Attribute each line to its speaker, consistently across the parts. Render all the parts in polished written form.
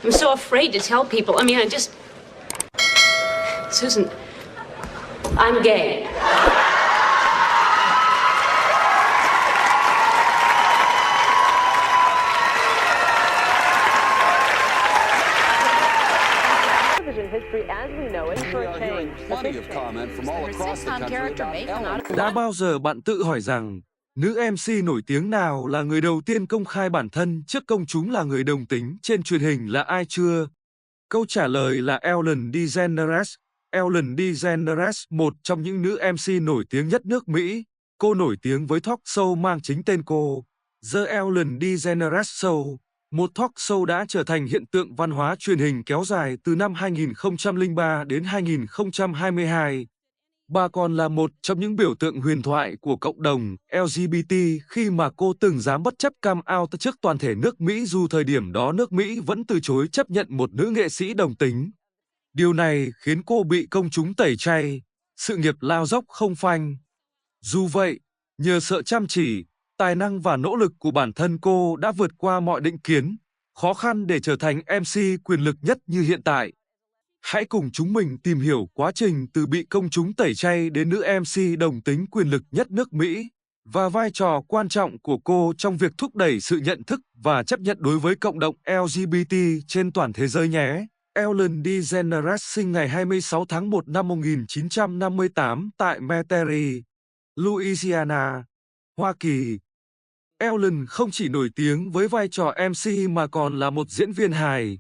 Speaker 1: I'm so afraid to tell people. I mean, Susan, I'm gay.
Speaker 2: History as we know it for a change.
Speaker 3: Plenty of comment from all across the country about Ellen.
Speaker 4: Đã bao giờ bạn tự hỏi rằng nữ MC nổi tiếng nào là người đầu tiên công khai bản thân trước công chúng là người đồng tính trên truyền hình là ai chưa? Câu trả lời là Ellen DeGeneres. Ellen DeGeneres, một trong những nữ MC nổi tiếng nhất nước Mỹ. Cô nổi tiếng với talk show mang chính tên cô, The Ellen DeGeneres Show. Một talk show đã trở thành hiện tượng văn hóa truyền hình kéo dài từ năm 2003 đến 2022. Bà còn là một trong những biểu tượng huyền thoại của cộng đồng LGBT khi mà cô từng dám bất chấp come out trước toàn thể nước Mỹ dù thời điểm đó nước Mỹ vẫn từ chối chấp nhận một nữ nghệ sĩ đồng tính. Điều này khiến cô bị công chúng tẩy chay, sự nghiệp lao dốc không phanh. Dù vậy, nhờ sự chăm chỉ, tài năng và nỗ lực của bản thân cô đã vượt qua mọi định kiến, khó khăn để trở thành MC quyền lực nhất như hiện tại. Hãy cùng chúng mình tìm hiểu quá trình từ bị công chúng tẩy chay đến nữ MC đồng tính quyền lực nhất nước Mỹ và vai trò quan trọng của cô trong việc thúc đẩy sự nhận thức và chấp nhận đối với cộng đồng LGBT trên toàn thế giới nhé. Ellen DeGeneres sinh ngày 26 tháng 1 năm 1958 tại Metairie, Louisiana, Hoa Kỳ. Ellen không chỉ nổi tiếng với vai trò MC mà còn là một diễn viên hài,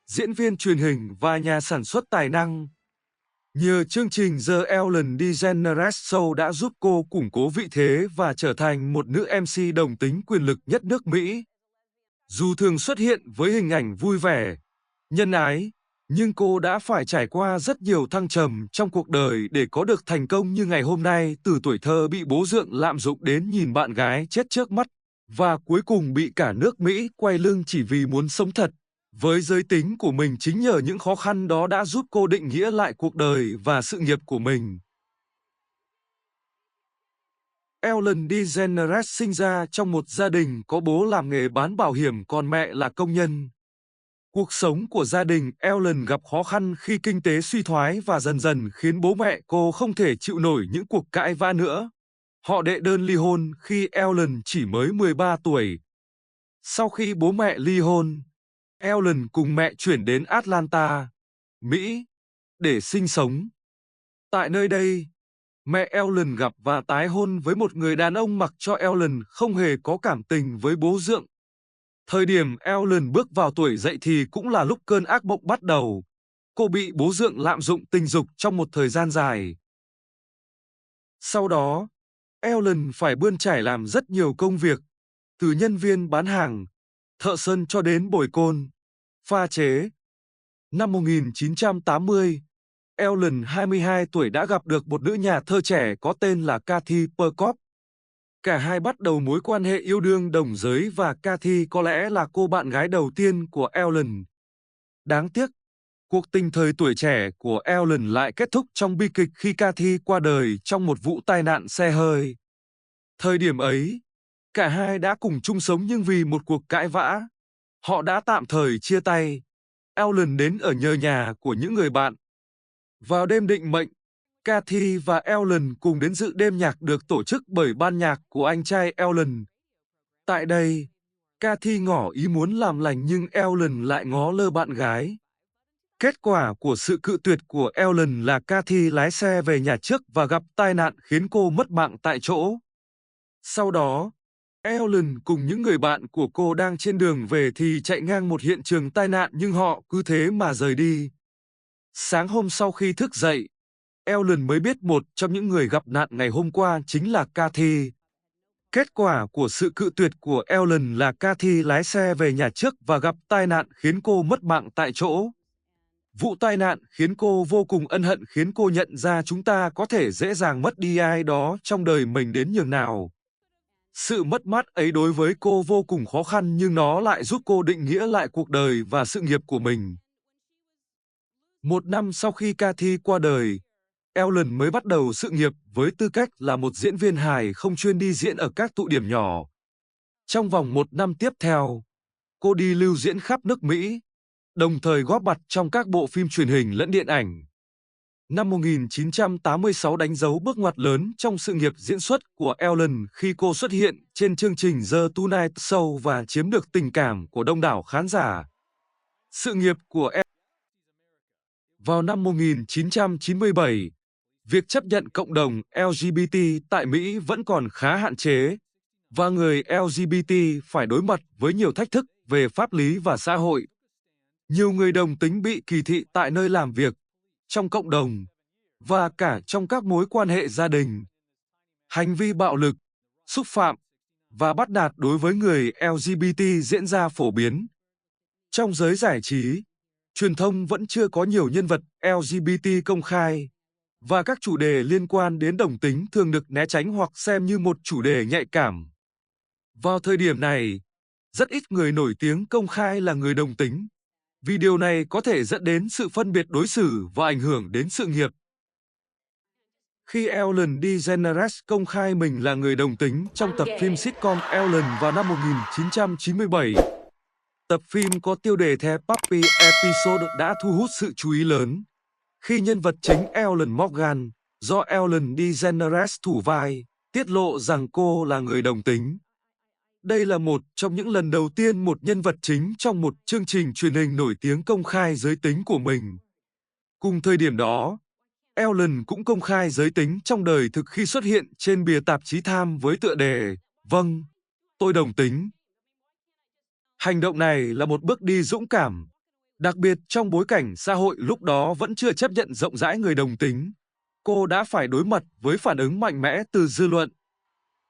Speaker 4: diễn viên truyền hình và nhà sản xuất tài năng. Nhờ chương trình The Ellen DeGeneres Show đã giúp cô củng cố vị thế và trở thành một nữ MC đồng tính quyền lực nhất nước Mỹ. Dù thường xuất hiện với hình ảnh vui vẻ, nhân ái, nhưng cô đã phải trải qua rất nhiều thăng trầm trong cuộc đời để có được thành công như ngày hôm nay, từ tuổi thơ bị bố dượng lạm dụng đến nhìn bạn gái chết trước mắt, và cuối cùng bị cả nước Mỹ quay lưng chỉ vì muốn sống thật với giới tính của mình. Chính nhờ những khó khăn đó đã giúp cô định nghĩa lại cuộc đời và sự nghiệp của mình. Ellen DeGeneres sinh ra trong một gia đình có bố làm nghề bán bảo hiểm còn mẹ là công nhân. Cuộc sống của gia đình Ellen gặp khó khăn khi kinh tế suy thoái và dần dần khiến bố mẹ cô không thể chịu nổi những cuộc cãi vã nữa. Họ đệ đơn ly hôn khi Ellen chỉ mới 13 tuổi. Sau khi bố mẹ ly hôn, Ellen cùng mẹ chuyển đến Atlanta, Mỹ, để sinh sống. Tại nơi đây, mẹ Ellen gặp và tái hôn với một người đàn ông mặc cho Ellen không hề có cảm tình với bố dượng. Thời điểm Ellen bước vào tuổi dậy thì cũng là lúc cơn ác mộng bắt đầu. Cô bị bố dượng lạm dụng tình dục trong một thời gian dài. Sau đó, Ellen phải bươn trải làm rất nhiều công việc, từ nhân viên bán hàng, thợ sơn cho đến bồi côn, pha chế. Năm 1980, Ellen 22 tuổi đã gặp được một nữ nhà thơ trẻ có tên là Kathy Perkop. Cả hai bắt đầu mối quan hệ yêu đương đồng giới và Kathy có lẽ là cô bạn gái đầu tiên của Ellen. Đáng tiếc, cuộc tình thời tuổi trẻ của Ellen lại kết thúc trong bi kịch khi Kathy qua đời trong một vụ tai nạn xe hơi. Thời điểm ấy, cả hai đã cùng chung sống nhưng vì một cuộc cãi vã, họ đã tạm thời chia tay. Ellen đến ở nhờ nhà của những người bạn. Vào đêm định mệnh, Kathy và Ellen cùng đến dự đêm nhạc được tổ chức bởi ban nhạc của anh trai Ellen. Tại đây, Kathy ngỏ ý muốn làm lành nhưng Ellen lại ngó lơ bạn gái. Kết quả của sự cự tuyệt của Ellen là Kathy lái xe về nhà trước và gặp tai nạn khiến cô mất mạng tại chỗ. Sau đó, Ellen cùng những người bạn của cô đang trên đường về thì chạy ngang một hiện trường tai nạn nhưng họ cứ thế mà rời đi. Sáng hôm sau khi thức dậy, Ellen mới biết một trong những người gặp nạn ngày hôm qua chính là Kathy. Kết quả của sự cự tuyệt của Ellen là Kathy lái xe về nhà trước và gặp tai nạn khiến cô mất mạng tại chỗ. Vụ tai nạn khiến cô vô cùng ân hận, khiến cô nhận ra chúng ta có thể dễ dàng mất đi ai đó trong đời mình đến nhường nào. Sự mất mát ấy đối với cô vô cùng khó khăn nhưng nó lại giúp cô định nghĩa lại cuộc đời và sự nghiệp của mình. Một năm sau khi Kathy qua đời, Ellen mới bắt đầu sự nghiệp với tư cách là một diễn viên hài không chuyên đi diễn ở các tụ điểm nhỏ. Trong vòng một năm tiếp theo, cô đi lưu diễn khắp nước Mỹ. đồng thời góp mặt trong các bộ phim truyền hình lẫn điện ảnh. Năm 1986 đánh dấu bước ngoặt lớn trong sự nghiệp diễn xuất của Ellen khi cô xuất hiện trên chương trình The Tonight Show và chiếm được tình cảm của đông đảo khán giả. Sự nghiệp của Ellen. Vào năm 1997, việc chấp nhận cộng đồng LGBT tại Mỹ vẫn còn khá hạn chế, và người LGBT phải đối mặt với nhiều thách thức về pháp lý và xã hội. Nhiều người đồng tính bị kỳ thị tại nơi làm việc, trong cộng đồng, và cả trong các mối quan hệ gia đình. Hành vi bạo lực, xúc phạm và bắt nạt đối với người LGBT diễn ra phổ biến. Trong giới giải trí, truyền thông vẫn chưa có nhiều nhân vật LGBT công khai, và các chủ đề liên quan đến đồng tính thường được né tránh hoặc xem như một chủ đề nhạy cảm. Vào thời điểm này, rất ít người nổi tiếng công khai là người đồng tính, vì điều này có thể dẫn đến sự phân biệt đối xử và ảnh hưởng đến sự nghiệp. Khi Ellen DeGeneres công khai mình là người đồng tính trong tập phim sitcom Ellen vào năm 1997, tập phim có tiêu đề The Puppy Episode đã thu hút sự chú ý lớn, khi nhân vật chính Ellen Morgan, do Ellen DeGeneres thủ vai, tiết lộ rằng cô là người đồng tính. Đây là một trong những lần đầu tiên một nhân vật chính trong một chương trình truyền hình nổi tiếng công khai giới tính của mình. Cùng thời điểm đó, Ellen cũng công khai giới tính trong đời thực khi xuất hiện trên bìa tạp chí Time với tựa đề "Vâng, tôi đồng tính". Hành động này là một bước đi dũng cảm, đặc biệt trong bối cảnh xã hội lúc đó vẫn chưa chấp nhận rộng rãi người đồng tính. Cô đã phải đối mặt với phản ứng mạnh mẽ từ dư luận.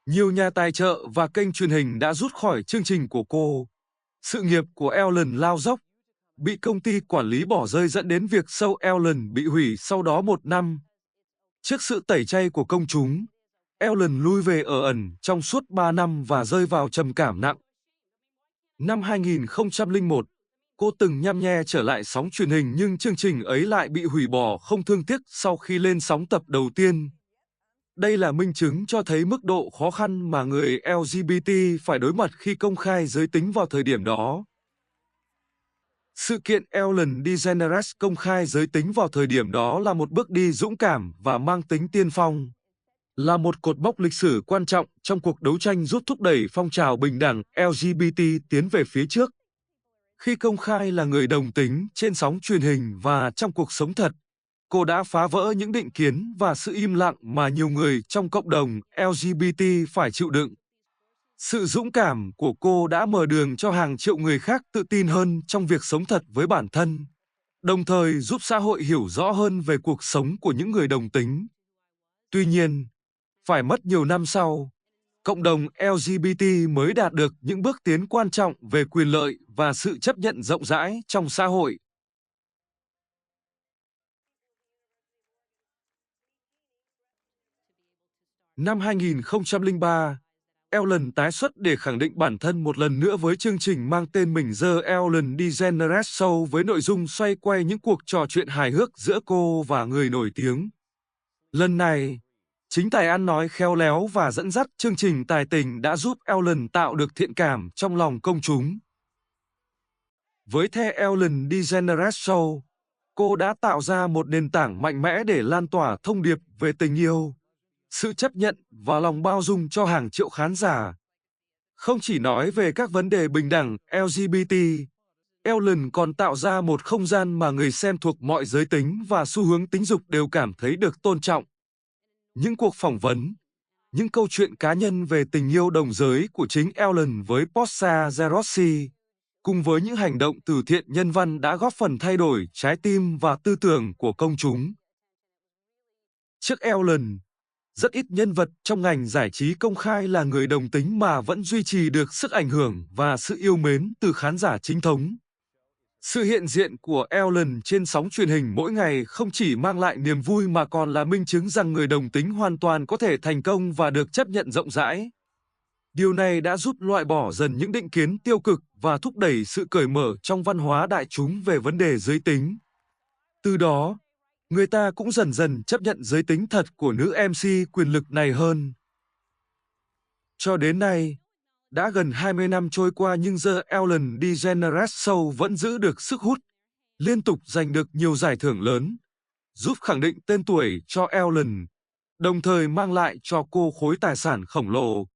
Speaker 4: Nhiều nhà tài trợ và kênh truyền hình đã rút khỏi chương trình của cô. Sự nghiệp của Ellen lao dốc, bị công ty quản lý bỏ rơi dẫn đến việc show Ellen bị hủy sau đó 1 năm. Trước sự tẩy chay của công chúng, Ellen lui về ở ẩn trong suốt 3 năm và rơi vào trầm cảm nặng. Năm 2001, cô từng nhăm nhe trở lại sóng truyền hình nhưng chương trình ấy lại bị hủy bỏ không thương tiếc sau khi lên sóng tập đầu tiên. Đây là minh chứng cho thấy mức độ khó khăn mà người LGBT phải đối mặt khi công khai giới tính vào thời điểm đó. Sự kiện Ellen DeGeneres công khai giới tính vào thời điểm đó là một bước đi dũng cảm và mang tính tiên phong, là một cột mốc lịch sử quan trọng trong cuộc đấu tranh giúp thúc đẩy phong trào bình đẳng LGBT tiến về phía trước. Khi công khai là người đồng tính trên sóng truyền hình và trong cuộc sống thật, cô đã phá vỡ những định kiến và sự im lặng mà nhiều người trong cộng đồng LGBT phải chịu đựng. Sự dũng cảm của cô đã mở đường cho hàng triệu người khác tự tin hơn trong việc sống thật với bản thân, đồng thời giúp xã hội hiểu rõ hơn về cuộc sống của những người đồng tính. Tuy nhiên, phải mất nhiều năm sau, cộng đồng LGBT mới đạt được những bước tiến quan trọng về quyền lợi và sự chấp nhận rộng rãi trong xã hội. Năm 2003, Ellen tái xuất để khẳng định bản thân một lần nữa với chương trình mang tên mình The Ellen DeGeneres Show với nội dung xoay quay những cuộc trò chuyện hài hước giữa cô và người nổi tiếng. Lần này, chính tài ăn nói khéo léo và dẫn dắt chương trình tài tình đã giúp Ellen tạo được thiện cảm trong lòng công chúng. Với The Ellen DeGeneres Show, cô đã tạo ra một nền tảng mạnh mẽ để lan tỏa thông điệp về tình yêu, sự chấp nhận và lòng bao dung cho hàng triệu khán giả. Không chỉ nói về các vấn đề bình đẳng LGBT, Ellen còn tạo ra một không gian mà người xem thuộc mọi giới tính và xu hướng tính dục đều cảm thấy được tôn trọng. Những cuộc phỏng vấn, những câu chuyện cá nhân về tình yêu đồng giới của chính Ellen với Portia de Rossi, cùng với những hành động từ thiện nhân văn đã góp phần thay đổi trái tim và tư tưởng của công chúng. Trước Ellen, rất ít nhân vật trong ngành giải trí công khai là người đồng tính mà vẫn duy trì được sức ảnh hưởng và sự yêu mến từ khán giả chính thống. Sự hiện diện của Ellen trên sóng truyền hình mỗi ngày không chỉ mang lại niềm vui mà còn là minh chứng rằng người đồng tính hoàn toàn có thể thành công và được chấp nhận rộng rãi. Điều này đã giúp loại bỏ dần những định kiến tiêu cực và thúc đẩy sự cởi mở trong văn hóa đại chúng về vấn đề giới tính. Từ đó, người ta cũng dần dần chấp nhận giới tính thật của nữ MC quyền lực này hơn. Cho đến nay, đã gần 20 năm trôi qua nhưng The Ellen DeGeneres Show vẫn giữ được sức hút liên tục giành được nhiều giải thưởng lớn, giúp khẳng định tên tuổi cho Ellen, đồng thời mang lại cho cô khối tài sản khổng lồ.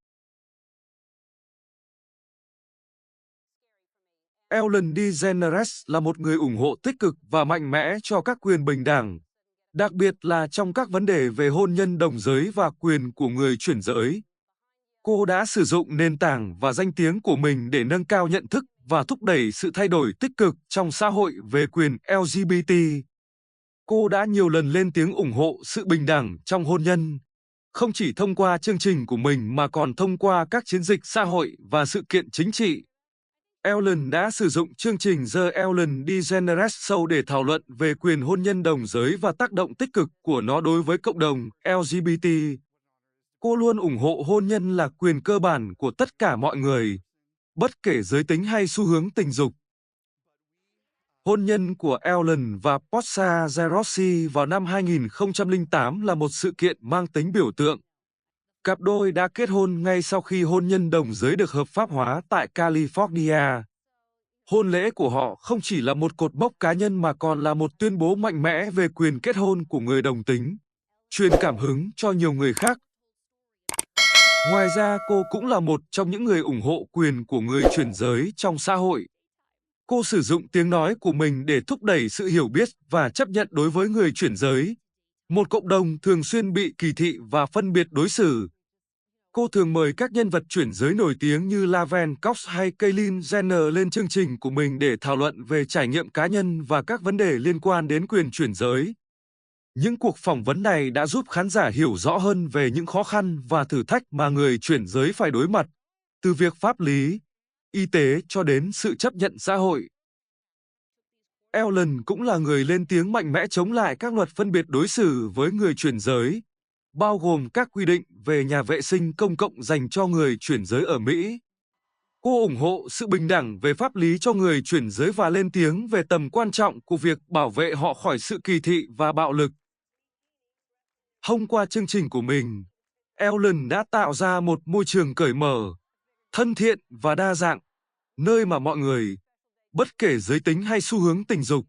Speaker 4: Ellen DeGeneres là một người ủng hộ tích cực và mạnh mẽ cho các quyền bình đẳng, đặc biệt là trong các vấn đề về hôn nhân đồng giới và quyền của người chuyển giới. Cô đã sử dụng nền tảng và danh tiếng của mình để nâng cao nhận thức và thúc đẩy sự thay đổi tích cực trong xã hội về quyền LGBT. Cô đã nhiều lần lên tiếng ủng hộ sự bình đẳng trong hôn nhân, không chỉ thông qua chương trình của mình mà còn thông qua các chiến dịch xã hội và sự kiện chính trị. Ellen đã sử dụng chương trình The Ellen DeGeneres Show để thảo luận về quyền hôn nhân đồng giới và tác động tích cực của nó đối với cộng đồng LGBT. Cô luôn ủng hộ hôn nhân là quyền cơ bản của tất cả mọi người, bất kể giới tính hay xu hướng tình dục. Hôn nhân của Ellen và Portia de Rossi vào năm 2008 là một sự kiện mang tính biểu tượng. Cặp đôi đã kết hôn ngay sau khi hôn nhân đồng giới được hợp pháp hóa tại California. Hôn lễ của họ không chỉ là một cột mốc cá nhân mà còn là một tuyên bố mạnh mẽ về quyền kết hôn của người đồng tính, truyền cảm hứng cho nhiều người khác. Ngoài ra, cô cũng là một trong những người ủng hộ quyền của người chuyển giới trong xã hội. Cô sử dụng tiếng nói của mình để thúc đẩy sự hiểu biết và chấp nhận đối với người chuyển giới, một cộng đồng thường xuyên bị kỳ thị và phân biệt đối xử. Cô thường mời các nhân vật chuyển giới nổi tiếng như Laverne Cox hay Caitlyn Jenner lên chương trình của mình để thảo luận về trải nghiệm cá nhân và các vấn đề liên quan đến quyền chuyển giới. Những cuộc phỏng vấn này đã giúp khán giả hiểu rõ hơn về những khó khăn và thử thách mà người chuyển giới phải đối mặt, từ việc pháp lý, y tế cho đến sự chấp nhận xã hội. Ellen cũng là người lên tiếng mạnh mẽ chống lại các luật phân biệt đối xử với người chuyển giới, bao gồm các quy định về nhà vệ sinh công cộng dành cho người chuyển giới ở Mỹ. Cô ủng hộ sự bình đẳng về pháp lý cho người chuyển giới và lên tiếng về tầm quan trọng của việc bảo vệ họ khỏi sự kỳ thị và bạo lực. Thông qua chương trình của mình, Ellen đã tạo ra một môi trường cởi mở, thân thiện và đa dạng, nơi mà mọi người, bất kể giới tính hay xu hướng tình dục,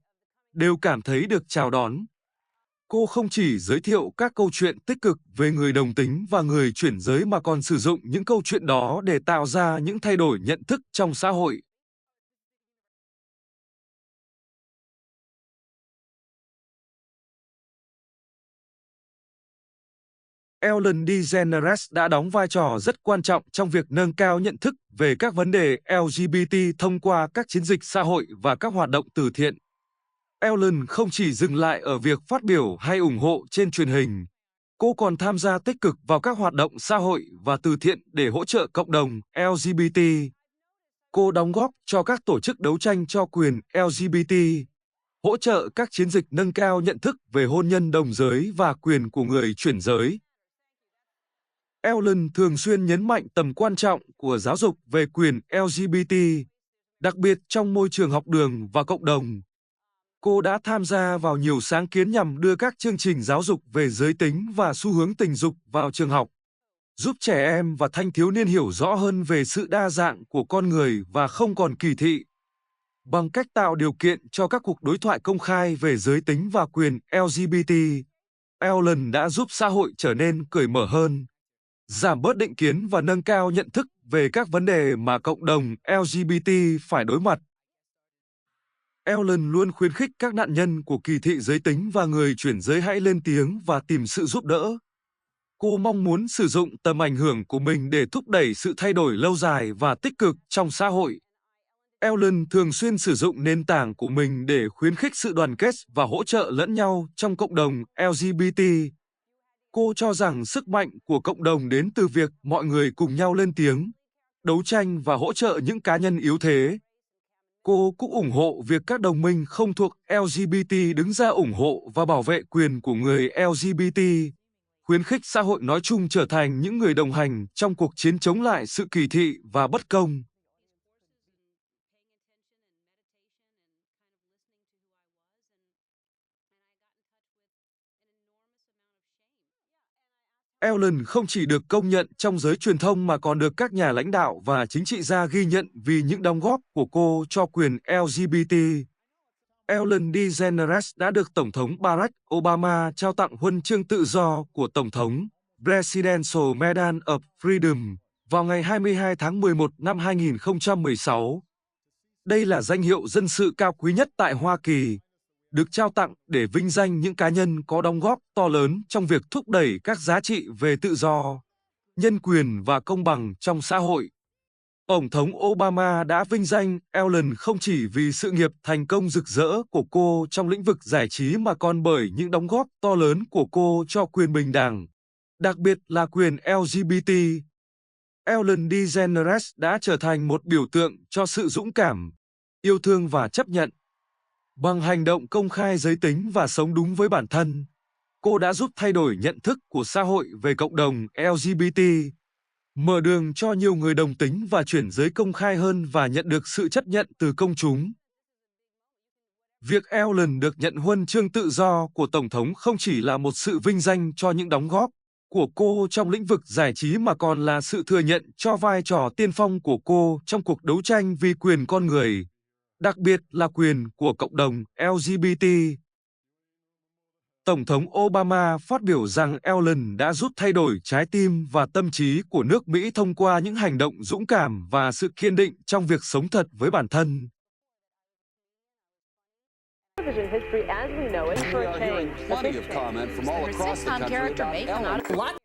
Speaker 4: đều cảm thấy được chào đón. Cô không chỉ giới thiệu các câu chuyện tích cực về người đồng tính và người chuyển giới mà còn sử dụng những câu chuyện đó để tạo ra những thay đổi nhận thức trong xã hội. Ellen DeGeneres đã đóng vai trò rất quan trọng trong việc nâng cao nhận thức về các vấn đề LGBT thông qua các chiến dịch xã hội và các hoạt động từ thiện. Ellen không chỉ dừng lại ở việc phát biểu hay ủng hộ trên truyền hình, cô còn tham gia tích cực vào các hoạt động xã hội và từ thiện để hỗ trợ cộng đồng LGBT. Cô đóng góp cho các tổ chức đấu tranh cho quyền LGBT, hỗ trợ các chiến dịch nâng cao nhận thức về hôn nhân đồng giới và quyền của người chuyển giới. Ellen thường xuyên nhấn mạnh tầm quan trọng của giáo dục về quyền LGBT, đặc biệt trong môi trường học đường và cộng đồng. Cô đã tham gia vào nhiều sáng kiến nhằm đưa các chương trình giáo dục về giới tính và xu hướng tình dục vào trường học, giúp trẻ em và thanh thiếu niên hiểu rõ hơn về sự đa dạng của con người và không còn kỳ thị. Bằng cách tạo điều kiện cho các cuộc đối thoại công khai về giới tính và quyền LGBT, Ellen đã giúp xã hội trở nên cởi mở hơn, giảm bớt định kiến và nâng cao nhận thức về các vấn đề mà cộng đồng LGBT phải đối mặt. Ellen luôn khuyến khích các nạn nhân của kỳ thị giới tính và người chuyển giới hãy lên tiếng và tìm sự giúp đỡ. Cô mong muốn sử dụng tầm ảnh hưởng của mình để thúc đẩy sự thay đổi lâu dài và tích cực trong xã hội. Ellen thường xuyên sử dụng nền tảng của mình để khuyến khích sự đoàn kết và hỗ trợ lẫn nhau trong cộng đồng LGBT. Cô cho rằng sức mạnh của cộng đồng đến từ việc mọi người cùng nhau lên tiếng, đấu tranh và hỗ trợ những cá nhân yếu thế. Cô cũng ủng hộ việc các đồng minh không thuộc LGBT đứng ra ủng hộ và bảo vệ quyền của người LGBT, khuyến khích xã hội nói chung trở thành những người đồng hành trong cuộc chiến chống lại sự kỳ thị và bất công. Ellen không chỉ được công nhận trong giới truyền thông mà còn được các nhà lãnh đạo và chính trị gia ghi nhận vì những đóng góp của cô cho quyền LGBT. Ellen DeGeneres đã được Tổng thống Barack Obama trao tặng huân chương tự do của Tổng thống Presidential Medal of Freedom vào ngày 22 tháng 11 năm 2016. Đây là danh hiệu dân sự cao quý nhất tại Hoa Kỳ, được trao tặng để vinh danh những cá nhân có đóng góp to lớn trong việc thúc đẩy các giá trị về tự do, nhân quyền và công bằng trong xã hội. Tổng thống Obama đã vinh danh Ellen không chỉ vì sự nghiệp thành công rực rỡ của cô trong lĩnh vực giải trí mà còn bởi những đóng góp to lớn của cô cho quyền bình đẳng, đặc biệt là quyền LGBT. Ellen DeGeneres đã trở thành một biểu tượng cho sự dũng cảm, yêu thương và chấp nhận. Bằng hành động công khai giới tính và sống đúng với bản thân, cô đã giúp thay đổi nhận thức của xã hội về cộng đồng LGBT, mở đường cho nhiều người đồng tính và chuyển giới công khai hơn và nhận được sự chấp nhận từ công chúng. Việc Ellen được nhận huân chương tự do của Tổng thống không chỉ là một sự vinh danh cho những đóng góp của cô trong lĩnh vực giải trí mà còn là sự thừa nhận cho vai trò tiên phong của cô trong cuộc đấu tranh vì quyền con người, đặc biệt là quyền của cộng đồng LGBT. Tổng thống Obama phát biểu rằng Ellen đã giúp thay đổi trái tim và tâm trí của nước Mỹ thông qua những hành động dũng cảm và sự kiên định trong việc sống thật với bản thân.
Speaker 2: Television history as we know it for
Speaker 3: We
Speaker 2: a
Speaker 3: are hearing
Speaker 2: change.
Speaker 3: plenty of comment from all across the country about Ellen.